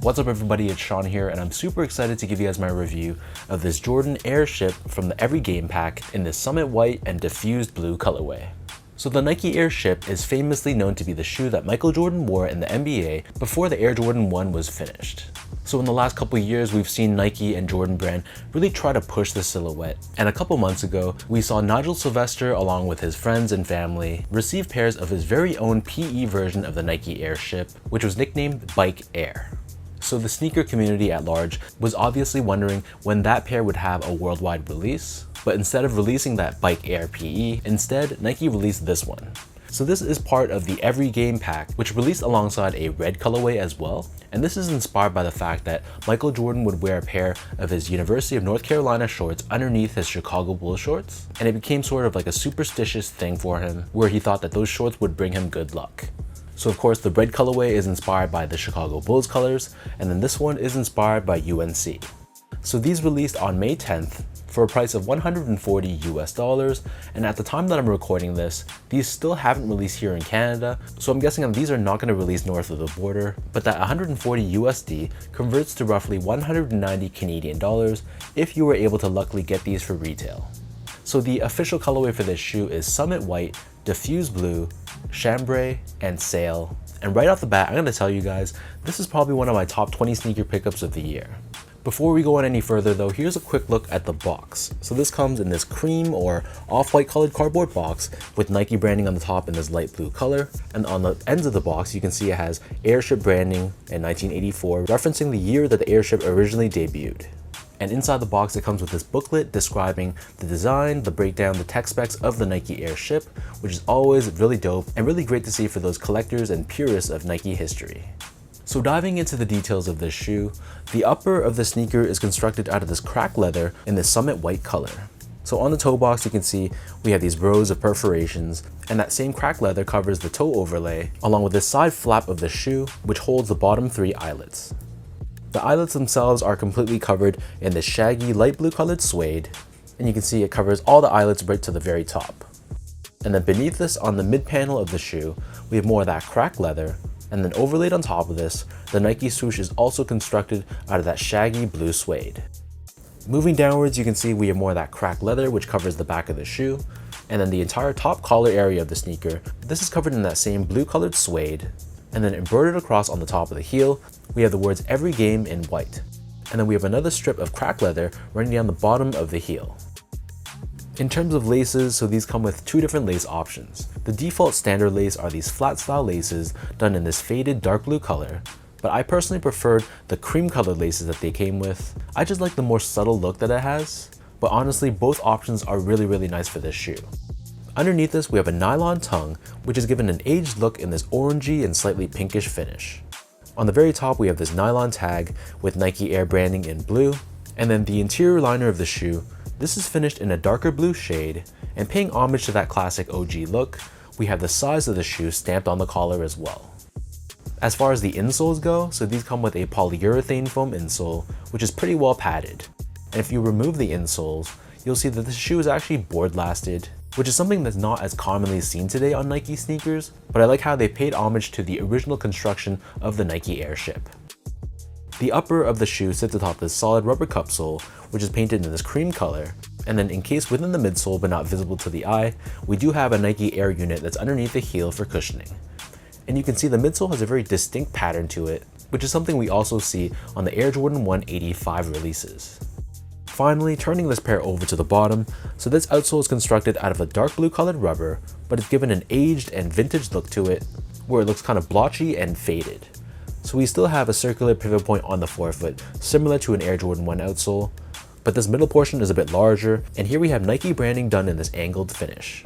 What's up everybody, it's Sean here and I'm super excited to give you guys my review of this Jordan Airship from the Every Game pack in this Summit White and Diffused Blue colorway. So the Nike Airship is famously known to be the shoe that Michael Jordan wore in the NBA before the Air Jordan 1 was finished. So in the last couple years, we've seen Nike and Jordan brand really try to push the silhouette. And a couple months ago, we saw Nigel Sylvester along with his friends and family receive pairs of his very own PE version of the Nike Airship, which was nicknamed Bike Air. So the sneaker community at large was obviously wondering when that pair would have a worldwide release, but instead of releasing that Bike Air PE, instead Nike released this one. So this is part of the Every Game pack, which released alongside a red colorway as well. And this is inspired by the fact that Michael Jordan would wear a pair of his University of North Carolina shorts underneath his Chicago Bulls shorts. And it became sort of like a superstitious thing for him, where he thought that those shorts would bring him good luck. So of course the red colorway is inspired by the Chicago Bulls colors, and then this one is inspired by UNC. So these released on May 10th for a price of $140 US, and at the time that I'm recording this, these still haven't released here in Canada, so I'm guessing that these are not going to release north of the border, but that 140 USD converts to roughly 190 Canadian dollars if you were able to luckily get these for retail. So the official colorway for this shoe is Summit White, Diffused Blue, Chambray, and Sail. And right off the bat, I'm going to tell you guys, this is probably one of my top 20 sneaker pickups of the year. Before we go on any further though, here's a quick look at the box. So this comes in this cream or off-white colored cardboard box with Nike branding on the top in this light blue color. And on the ends of the box, you can see it has Airship branding in 1984, referencing the year that the Airship originally debuted. And inside the box, it comes with this booklet describing the design, the breakdown, the tech specs of the Nike Airship, which is always really dope and really great to see for those collectors and purists of Nike history. So diving into the details of this shoe, the upper of the sneaker is constructed out of this cracked leather in this Summit White color. So on the toe box, you can see we have these rows of perforations, and that same cracked leather covers the toe overlay, along with this side flap of the shoe, which holds the bottom 3 eyelets. The eyelets themselves are completely covered in this shaggy light blue colored suede, and you can see it covers all the eyelets right to the very top. And then beneath this, on the mid panel of the shoe, we have more of that cracked leather, and then overlaid on top of this, the Nike swoosh is also constructed out of that shaggy blue suede. Moving downwards, you can see we have more of that cracked leather, which covers the back of the shoe, and then the entire top collar area of the sneaker, this is covered in that same blue colored suede. And then embroidered across on the top of the heel, we have the words Every Game in white. And then we have another strip of cracked leather running down the bottom of the heel. In terms of laces, so these come with 2 different lace options. The default standard lace are these flat style laces done in this faded dark blue color, but I personally preferred the cream colored laces that they came with. I just like the more subtle look that it has, but honestly both options are really nice for this shoe. Underneath this, we have a nylon tongue, which is given an aged look in this orangey and slightly pinkish finish. On the very top, we have this nylon tag with Nike Air branding in blue, and then the interior liner of the shoe, this is finished in a darker blue shade, and paying homage to that classic OG look, we have the size of the shoe stamped on the collar as well. As far as the insoles go, so these come with a polyurethane foam insole, which is pretty well padded. And if you remove the insoles, you'll see that the shoe is actually board lasted, which is something that's not as commonly seen today on Nike sneakers, but I like how they paid homage to the original construction of the Nike Airship. The upper of the shoe sits atop this solid rubber cup sole, which is painted in this cream color, and then encased within the midsole but not visible to the eye, we do have a Nike Air unit that's underneath the heel for cushioning. And you can see the midsole has a very distinct pattern to it, which is something we also see on the Air Jordan 1 85 releases. Finally, turning this pair over to the bottom, so this outsole is constructed out of a dark blue colored rubber, but it's given an aged and vintage look to it, where it looks kind of blotchy and faded. So we still have a circular pivot point on the forefoot, similar to an Air Jordan 1 outsole, but this middle portion is a bit larger, and here we have Nike branding done in this angled finish.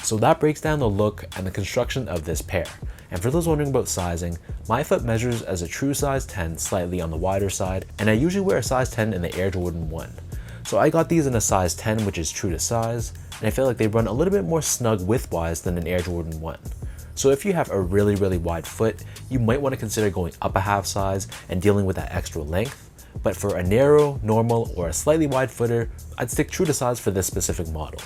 So that breaks down the look and the construction of this pair. And for those wondering about sizing, my foot measures as a true size 10, slightly on the wider side, and I usually wear a size 10 in the Air Jordan 1. So I got these in a size 10, which is true to size, and I feel like they run a little bit more snug width-wise than an Air Jordan 1. So if you have a really wide foot, you might want to consider going up a half size and dealing with that extra length. But for a narrow, normal, or a slightly wide footer, I'd stick true to size for this specific model.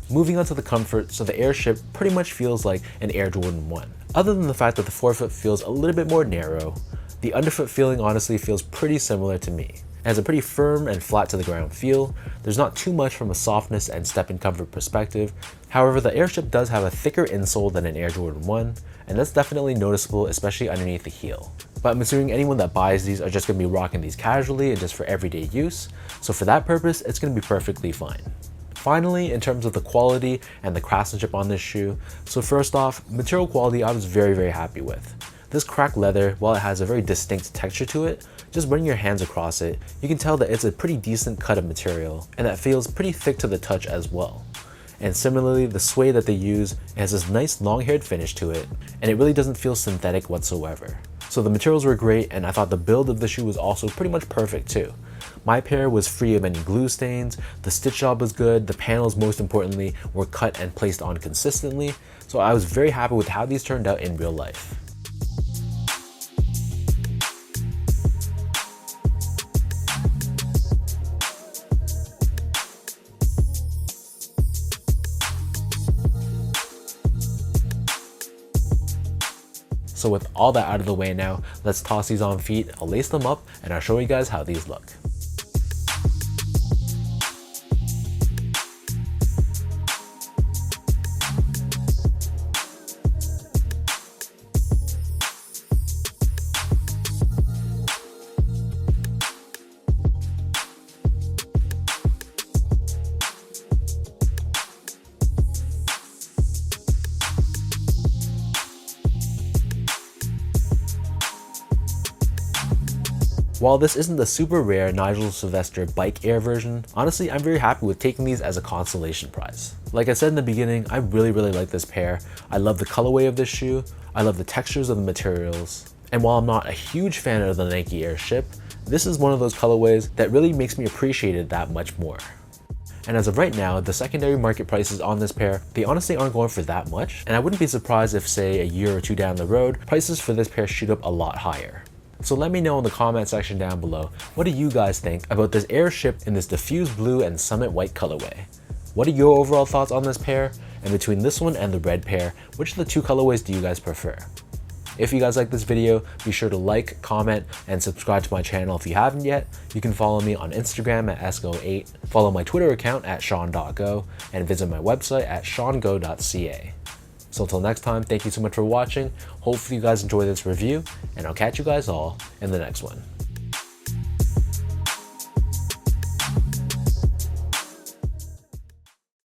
Moving on to the comfort, so the Airship pretty much feels like an Air Jordan 1. Other than the fact that the forefoot feels a little bit more narrow, The underfoot feeling honestly feels pretty similar to me. It has a pretty firm and flat to the ground feel. There's not too much from a softness and step-in comfort perspective. However, the Airship does have a thicker insole than an Air Jordan 1, and that's definitely noticeable, especially underneath the heel. But I'm assuming anyone that buys these are just going to be rocking these casually and just for everyday use, so for that purpose, it's going to be perfectly fine. Finally, in terms of the quality and the craftsmanship on this shoe, so first off, material quality I was very happy with. This cracked leather, while it has a very distinct texture to it, just running your hands across it, you can tell that it's a pretty decent cut of material, and that feels pretty thick to the touch as well. And similarly, the suede that they use has this nice long-haired finish to it, and it really doesn't feel synthetic whatsoever. So the materials were great, and I thought the build of the shoe was also pretty much perfect too. My pair was free of any glue stains, the stitch job was good, the panels most importantly were cut and placed on consistently, so I was very happy with how these turned out in real life. So with all that out of the way now, let's toss these on feet, I'll lace them up, and I'll show you guys how these look. While this isn't the super rare Nigel Sylvester Bike Air version, honestly I'm very happy with taking these as a consolation prize. Like I said in the beginning, I really like this pair. I love the colorway of this shoe, I love the textures of the materials, and while I'm not a huge fan of the Nike Airship, this is one of those colorways that really makes me appreciate it that much more. And as of right now, the secondary market prices on this pair, they honestly aren't going for that much, and I wouldn't be surprised if, say, a year or two down the road, prices for this pair shoot up a lot higher. So let me know in the comment section down below, what do you guys think about this Airship in this diffused blue and summit white colorway? What are your overall thoughts on this pair? And between this one and the red pair, which of the two colorways do you guys prefer? If you guys like this video, be sure to like, comment, and subscribe to my channel if you haven't yet. You can follow me on Instagram at sgo8, follow my Twitter account at sean.go, and visit my website at seango.ca. So until next time, thank you so much for watching. Hopefully you guys enjoy this review, and I'll catch you guys all in the next one.